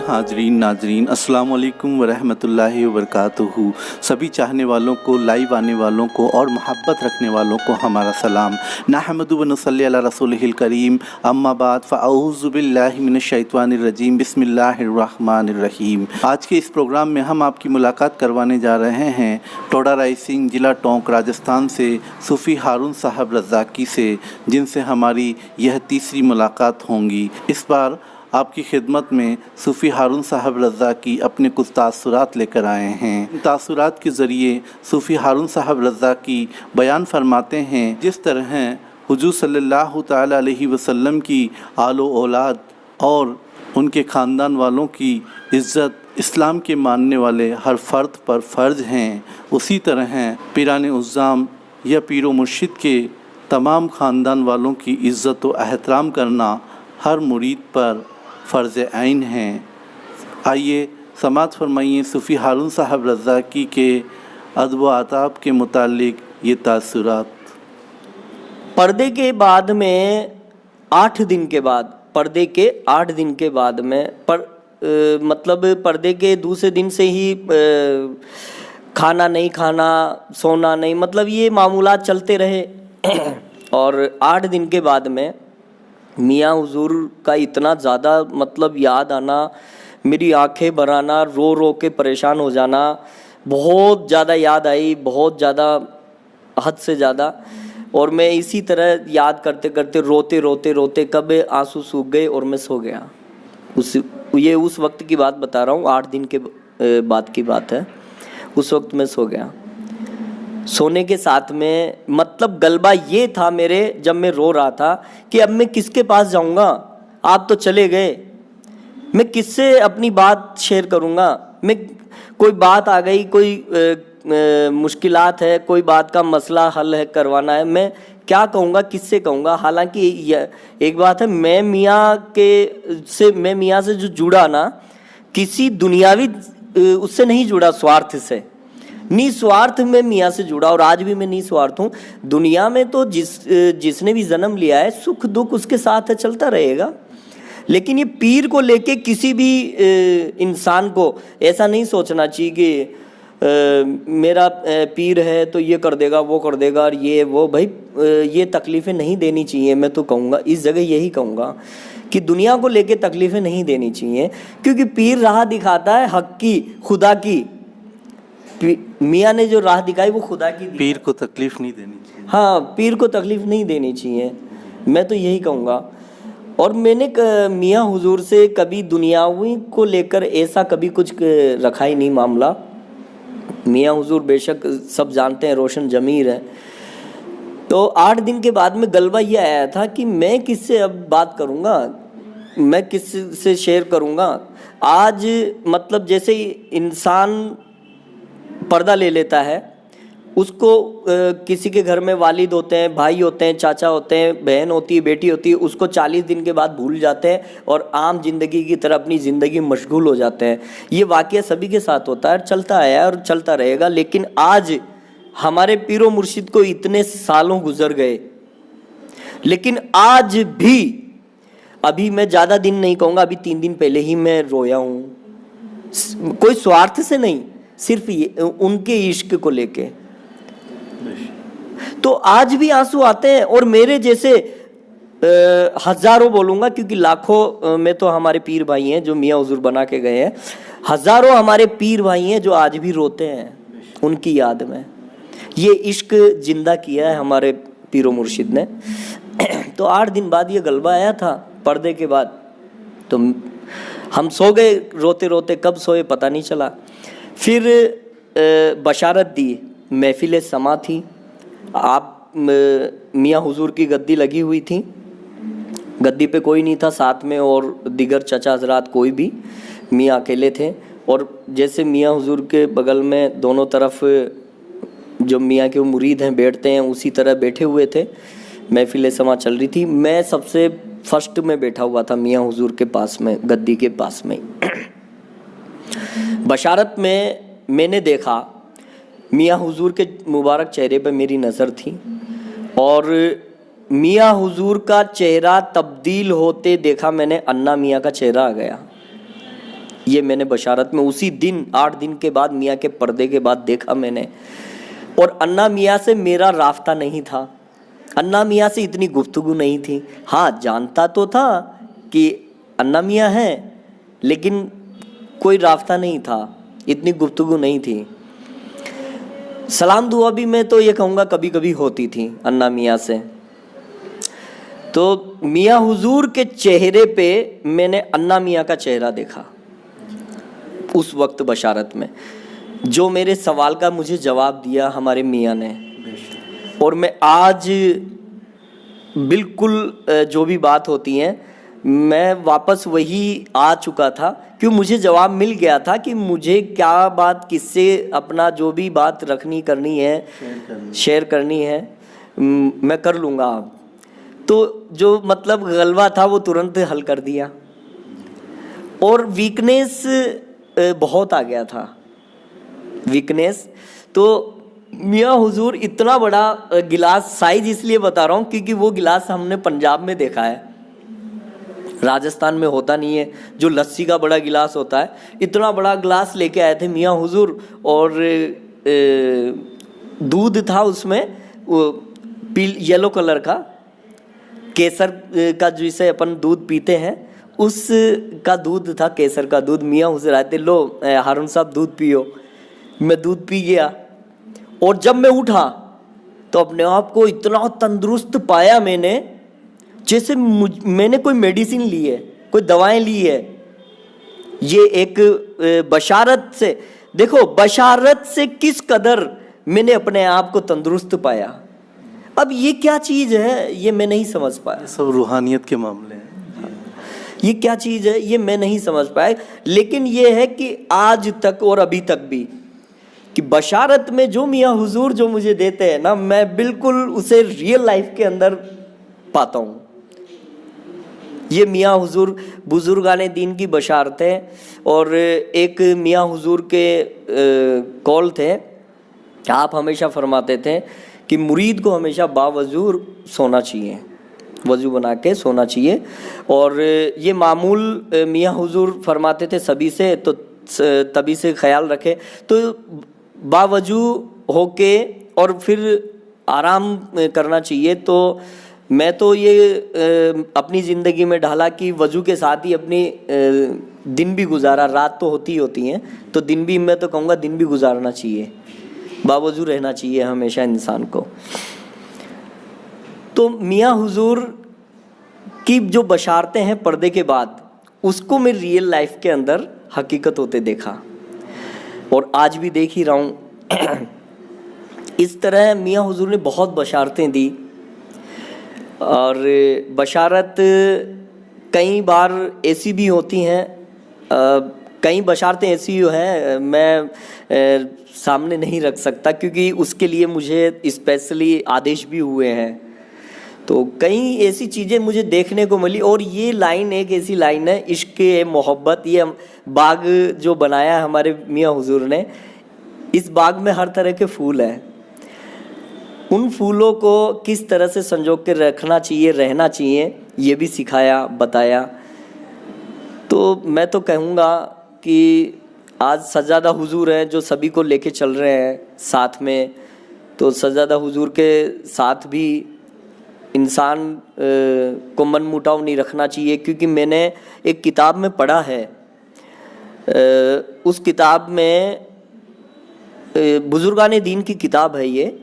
हाजरीन नाजरीन अस्सलाम वालेकुम वरहमतुल्लाहि वबरकातुहू। सभी चाहने वालों को, लाइव आने वालों को और मोहब्बत रखने वालों को हमारा सलाम। नहमदु व नसल्ली अला रसूलिहिल करीम, अम्मा बाद फ़अऊज़ु बिल्लाहि मिनश शैतानिर रजीम, बिस्मिल्लाहिर रहमानिर रहीम। आज के इस प्रोग्राम में हम आपकी मुलाकात करवाने जा रहे हैं टोडा रायसिंह, ज़िला टोंक, राजस्थान से सूफ़ी हारून साहब रज़ाकी से, जिनसे हमारी यह तीसरी मुलाकात होंगी। इस बार आपकी खिदमत में सूफ़ी हारून साहब रज़ाकी अपने कुछ तासुरात लेकर आए हैं। इन तासुरात के ज़रिए सूफ़ी हारून साहब रज़ाकी बयान फरमाते हैं जिस तरह हुजूर सल्लल्लाहु ताला अलैहि वसल्लम की आलो औलाद और उनके ख़ानदान वालों की इज़्ज़त इस्लाम के मानने वाले हर फ़र्द पर फ़र्ज़ हैं, उसी तरह पीराने उज़्ज़ाम या पीरो मुर्शिद के तमाम ख़ानदान वालों की इज़्ज़त व एहतराम करना हर मुरीद पर फ़र्ज़ ऐन है। आइए समात फरमाइए सूफ़ी हारून साहब रज़ाकी के अदब व आदाब के मुतालिक ये तासुरात। पर्दे के बाद में 8 दिन के बाद, पर्दे के 8 दिन के बाद में मतलब पर्दे के दूसरे दिन से ही खाना नहीं खाना, सोना नहीं, मतलब ये मामूलात चलते रहे। और 8 दिन के बाद में मियाँ हुजूर का इतना ज़्यादा मतलब याद आना, मेरी आंखें भर आना, रो रो के परेशान हो जाना, बहुत ज़्यादा याद आई, बहुत ज़्यादा, हद से ज़्यादा। और मैं इसी तरह याद करते करते रोते रोते रोते कब आंसू सूख गए और मैं सो गया। उस वक्त की बात बता रहा हूँ, 8 दिन के बाद की बात है। उस वक्त मैं सो गया। सोने के साथ में मतलब गलबा ये था मेरे, जब मैं रो रहा था कि अब मैं किसके पास जाऊंगा, आप तो चले गए, मैं किससे अपनी बात शेयर करूंगा। मैं कोई बात आ गई, कोई मुश्किलात है, कोई बात का मसला हल है करवाना है, मैं क्या कहूँगा, किससे कहूँगा। हालांकि एक बात है, मैं मियाँ से जो जुड़ा ना, किसी दुनियावी उससे नहीं जुड़ा, स्वार्थ से, निस्वार्थ में मियाँ से जुड़ा। और आज भी मैं निस्वार्थ हूँ। दुनिया में तो जिसने भी जन्म लिया है, सुख दुख उसके साथ है, चलता रहेगा। लेकिन ये पीर को लेके किसी भी इंसान को ऐसा नहीं सोचना चाहिए कि मेरा पीर है तो ये कर देगा, वो कर देगा, और ये वो। भाई ये तकलीफ़ें नहीं देनी चाहिए। मैं तो कहूँगा, इस जगह यही कहूँगा कि दुनिया को लेके तकलीफ़ें नहीं देनी चाहिए, क्योंकि पीर राह दिखाता है हक की, खुदा की। मियाँ ने जो राह दिखाई वो खुदा की दी। पीर को तकलीफ़ नहीं देनी चाहिए। हाँ, पीर को तकलीफ़ नहीं देनी चाहिए, मैं तो यही कहूँगा। और मैंने मियाँ हुजूर से कभी दुनियावी को लेकर ऐसा कभी कुछ रखा ही नहीं मामला। मियाँ हुजूर बेशक सब जानते हैं, रोशन ज़मीर है। तो 8 दिन के बाद में गलबा ये आया था कि मैं किससे अब बात करूँगा, मैं किससे शेयर करूँगा। आज मतलब जैसे इंसान पर्दा ले लेता है, उसको किसी के घर में वालिद होते हैं, भाई होते हैं, चाचा होते हैं, बहन होती है, बेटी होती है, उसको 40 दिन के बाद भूल जाते हैं और आम जिंदगी की तरह अपनी ज़िंदगी में मशगूल हो जाते हैं। ये वाक़या सभी के साथ होता है, चलता आया है और चलता रहेगा। लेकिन आज हमारे पीरो मुर्शिद को इतने सालों गुजर गए, लेकिन आज भी, अभी मैं ज़्यादा दिन नहीं कहूँगा, अभी 3 दिन पहले ही मैं रोया हूँ। कोई स्वार्थ से नहीं, सिर्फ उनके इश्क को लेके। तो आज भी आंसू आते हैं। और मेरे जैसे हजारों बोलूँगा, क्योंकि लाखों में तो हमारे पीर भाई हैं जो मियाँ हुजूर बना के गए हैं। हजारों हमारे पीर भाई हैं जो आज भी रोते हैं उनकी याद में। ये इश्क जिंदा किया है हमारे पीरो मुर्शिद ने। तो 8 दिन बाद ये गलबा आया था पर्दे के बाद, तो हम सो गए रोते रोते, कब सोए पता नहीं चला। फिर बशारत दी, महफिल समा थी, आप मियाँ हुजूर की गद्दी लगी हुई थी, गद्दी पे कोई नहीं था साथ में, और दिगर चचा हजरात कोई भी, मियाँ अकेले थे। और जैसे मियाँ हुजूर के बगल में दोनों तरफ जो मियाँ के मुरीद हैं बैठते हैं, उसी तरह बैठे हुए थे। महफिल समा चल रही थी, मैं सबसे फर्स्ट में बैठा हुआ था मियाँ हुजूर के पास में, गद्दी के पास में। बशारत में मैंने देखा मियाँ हुजूर के मुबारक चेहरे पर मेरी नज़र थी, और मियाँ हुजूर का चेहरा तब्दील होते देखा मैंने, अन्ना मियाँ का चेहरा आ गया। ये मैंने बशारत में उसी दिन 8 दिन के बाद मियाँ के पर्दे के बाद देखा मैंने। और अन्ना मियाँ से मेरा राफ्ता नहीं था, अन्ना मियाँ से इतनी गुफ्तगू नहीं थी। हाँ, जानता तो था कि अन्ना मियाँ हैं, लेकिन कोई राफ्ता नहीं था, इतनी गुफ्तगू नहीं थी। सलाम दुआ भी मैं तो ये कहूँगा कभी कभी होती थी अन्ना मियाँ से। तो मियाँ हुजूर के चेहरे पे मैंने अन्ना मियाँ का चेहरा देखा उस वक्त बशारत में, जो मेरे सवाल का मुझे जवाब दिया हमारे मियाँ ने। और मैं आज बिल्कुल जो भी बात होती है मैं वापस वही आ चुका था, क्यों मुझे जवाब मिल गया था कि मुझे क्या बात किससे अपना जो भी बात रखनी करनी है शेयर करनी है मैं कर लूँगा। तो जो मतलब गलबा था वो तुरंत हल कर दिया। और वीकनेस बहुत आ गया था, वीकनेस। तो मियाँ हुजूर इतना बड़ा गिलास, साइज इसलिए बता रहा हूँ क्योंकि वो गिलास हमने पंजाब में देखा है, राजस्थान में होता नहीं है, जो लस्सी का बड़ा गिलास होता है। इतना बड़ा गिलास लेके आए थे मियाँ हुजूर, और दूध था उसमें येलो कलर का, केसर का जिसे अपन दूध पीते हैं उस का दूध था, केसर का दूध। मियाँ हुजूर आए थे, लो हारून साहब दूध पियो। मैं दूध पी गया, और जब मैं उठा तो अपने आप को इतना तंदुरुस्त पाया मैंने, जैसे मैंने कोई मेडिसिन ली है, कोई दवाएं ली है। ये एक बशारत से, देखो बशारत से किस कदर मैंने अपने आप को तंदुरुस्त पाया। अब ये क्या चीज़ है ये मैं नहीं समझ पाया। सब रूहानियत के मामले हैं। ये क्या चीज़ है ये मैं नहीं समझ पाया, लेकिन ये है कि आज तक और अभी तक भी कि बशारत में जो मियाँ हुजूर जो मुझे देते हैं ना, मैं बिल्कुल उसे रियल लाइफ के अंदर पाता हूँ। ये मियाँ हुजूर बुजुर्गाने दीन की बशारतें। और एक मियाँ हुजूर के कौल थे, आप हमेशा फरमाते थे कि मुरीद को हमेशा बावजूर सोना चाहिए, वज़ू बना के सोना चाहिए। और ये मामूल मियाँ हुजूर फरमाते थे सभी से, तो तभी से ख्याल रखे तो बावजू होके और फिर आराम करना चाहिए। तो मैं तो ये अपनी ज़िंदगी में ढाला कि वज़ू के साथ ही अपनी दिन भी गुजारा, रात तो होती हैं तो दिन भी, मैं तो कहूँगा दिन भी गुजारना चाहिए, बावजू रहना चाहिए हमेशा इंसान को। तो मियाँ हुजूर की जो बशारतें हैं पर्दे के बाद, उसको मैं रियल लाइफ के अंदर हकीकत होते देखा, और आज भी देख ही रहा हूँ। इस तरह मियाँ हुजूर ने बहुत बशारतें दी, और बशारत कई बार ऐसी भी होती हैं, कई बशारतें ऐसी हैं मैं सामने नहीं रख सकता, क्योंकि उसके लिए मुझे स्पेशली आदेश भी हुए हैं। तो कई ऐसी चीज़ें मुझे देखने को मिली, और ये लाइन एक ऐसी लाइन है, इश्क मोहब्बत। ये बाग जो बनाया हमारे मियाँ हुजूर ने, इस बाग में हर तरह के फूल हैं, उन फूलों को किस तरह से संजो के रखना चाहिए, रहना चाहिए, ये भी सिखाया, बताया। तो मैं तो कहूँगा कि आज सज्जादा हुजूर हैं जो सभी को लेके चल रहे हैं साथ में, तो सज्जादा हुजूर के साथ भी इंसान को मन मुटाव नहीं रखना चाहिए। क्योंकि मैंने एक किताब में पढ़ा है, उस किताब में बुजुर्गाने दीन की किताब है ये,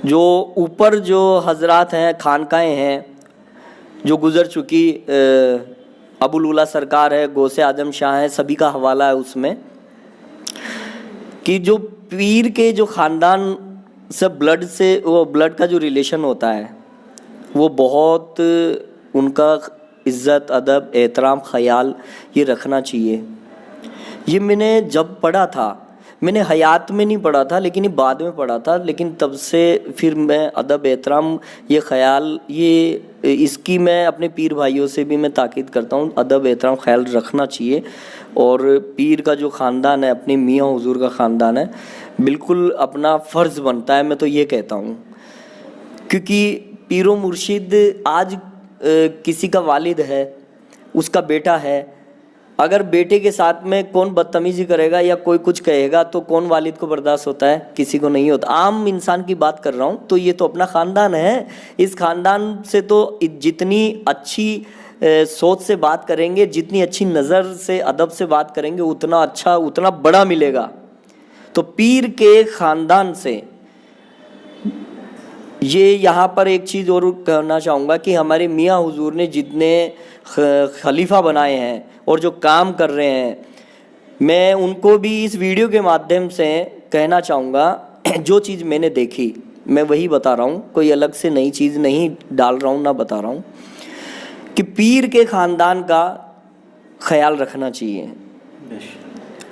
जो ऊपर जो हजरात हैं, खानकाएँ हैं जो गुज़र चुकी, अबुल उला सरकार है, गौसे आजम शाह है, सभी का हवाला है उसमें, कि जो पीर के जो ख़ानदान से ब्लड से वो ब्लड का जो रिलेशन होता है वो बहुत उनका इज़्ज़त, अदब, एहतराम, ख़याल ये रखना चाहिए। ये मैंने जब पढ़ा था, मैंने हयात में नहीं पढ़ा था लेकिन ये बाद में पढ़ा था, लेकिन तब से फिर मैं अदब, एहतराम, ये ख़याल, ये इसकी मैं अपने पीर भाइयों से भी मैं ताकीद करता हूँ, अदब, एहतराम, ख़याल रखना चाहिए। और पीर का जो ख़ानदान है, अपने मियाँ हुजूर का ख़ानदान है, बिल्कुल अपना फ़र्ज़ बनता है, मैं तो ये कहता हूँ। क्योंकि पीरो मुर्शिद आज किसी का वालिद है, उसका बेटा है, अगर बेटे के साथ में कौन बदतमीजी करेगा या कोई कुछ कहेगा तो कौन वालिद को बर्दाश्त होता है? किसी को नहीं होता। आम इंसान की बात कर रहा हूँ। तो ये तो अपना ख़ानदान है, इस ख़ानदान से तो जितनी अच्छी सोच से बात करेंगे, जितनी अच्छी नज़र से अदब से बात करेंगे, उतना अच्छा उतना बड़ा मिलेगा। तो पीर के ख़ानदान से ये यहाँ पर एक चीज़ और कहना चाहूँगा कि हमारे मियाँ हुजूर ने जितने खलीफा बनाए हैं और जो काम कर रहे हैं, मैं उनको भी इस वीडियो के माध्यम से कहना चाहूँगा, जो चीज़ मैंने देखी मैं वही बता रहा हूँ, कोई अलग से नई चीज़ नहीं डाल रहा हूँ ना बता रहा हूँ, कि पीर के ख़ानदान का ख्याल रखना चाहिए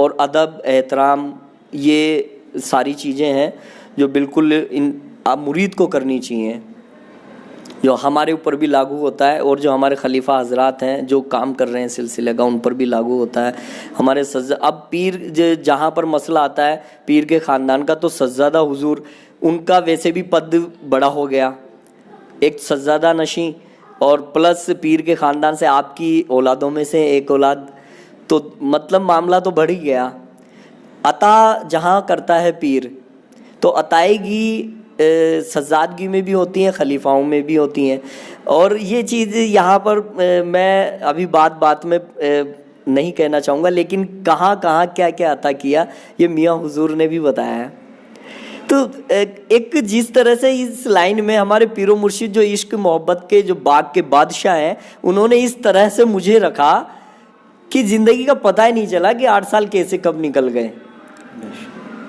और अदब एहतराम ये सारी चीज़ें हैं जो बिल्कुल इन आप मुरीद को करनी चाहिए, जो हमारे ऊपर भी लागू होता है और जो हमारे खलीफा हजरात हैं जो काम कर रहे हैं सिलसिले का, उन पर भी लागू होता है। हमारे अब पीर जहाँ पर मसला आता है पीर के ख़ानदान का, तो सज्जादा हुजूर उनका वैसे भी पद बड़ा हो गया, एक सज्जादा नशी और प्लस पीर के ख़ानदान से आपकी औलादों में से एक औलाद, तो मतलब मामला तो बढ़ ही गया। अता जहाँ करता है पीर, तो अताएगी सज्जादगी में भी होती हैं, खलीफाओं में भी होती हैं। और ये चीज़ यहाँ पर मैं अभी बात में नहीं कहना चाहूँगा, लेकिन कहाँ कहाँ क्या क्या अता किया ये मियाँ हुजूर ने भी बताया है। तो एक जिस तरह से इस लाइन में हमारे पीरो मुर्शिद जो इश्क मोहब्बत के जो बाग के बादशाह हैं, उन्होंने इस तरह से मुझे रखा कि ज़िंदगी का पता ही नहीं चला कि 8 साल कैसे कब निकल गए।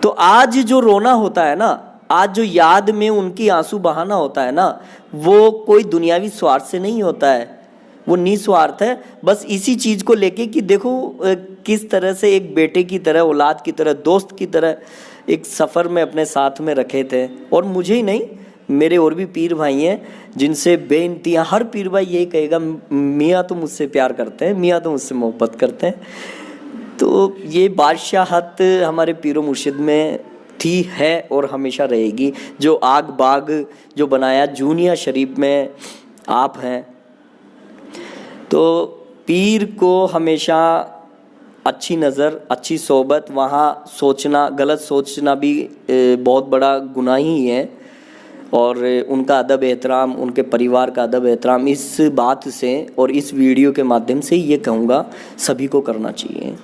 तो आज जो रोना होता है ना, आज जो याद में उनकी आंसू बहाना होता है ना, वो कोई दुनियावी स्वार्थ से नहीं होता है, वो निस्वार्थ है। बस इसी चीज़ को लेके कि देखो किस तरह से एक बेटे की तरह, औलाद की तरह, दोस्त की तरह एक सफ़र में अपने साथ में रखे थे। और मुझे ही नहीं, मेरे और भी पीर भाई हैं जिनसे बेइंतहा हर पीर भाई यही कहेगा, मियाँ तो मुझसे प्यार करते हैं, मियाँ तो मुझसे मोहब्बत करते हैं। तो ये बादशाहत हमारे पीरो मुर्शिद में थी, है और हमेशा रहेगी। जो आग बाग जो बनाया जूनिया शरीफ में आप हैं, तो पीर को हमेशा अच्छी नज़र, अच्छी सोबत, वहाँ सोचना, गलत सोचना भी बहुत बड़ा गुनाह ही है। और उनका अदब एहतराम, उनके परिवार का अदब एहतराम, इस बात से और इस वीडियो के माध्यम से ये कहूँगा सभी को करना चाहिए।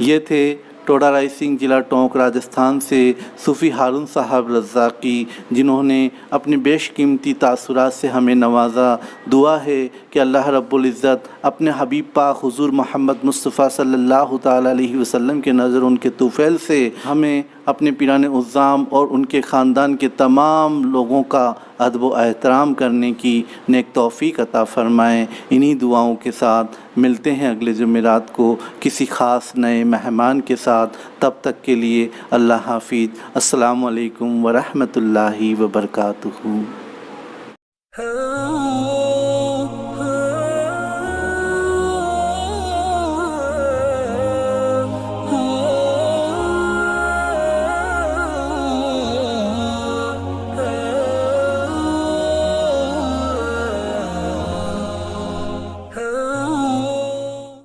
ये थे टोडा राय सिंह, ज़िला टोंक, राजस्थान से सूफ़ी हारून साहब रज़ाक़ी, जिन्होंने अपने बेशकीमती तासुरात से हमें नवाजा। दुआ है कि अल्लाह रब्बुल इज़्ज़त अपने हबीब पाक हुज़ूर मोहम्मद मुस्तफ़ा सल्लल्लाहु ताला अलैहि वसल्लम के नज़र उनके तूफ़ैल से हमें अपने पीराने उज़्ज़ाम और उनके ख़ानदान के तमाम लोगों का अदब व एहतराम करने की नेक तौफ़ीक़ अता फ़रमाएँ। इन्हीं दुआओं के साथ मिलते हैं अगले जुमेरात को किसी ख़ास नए मेहमान के साथ। तब तक के लिए अल्लाह हाफ़िज़। अस्सलामु अलैकुम व रहमतुल्लाहि व बरकातुहू।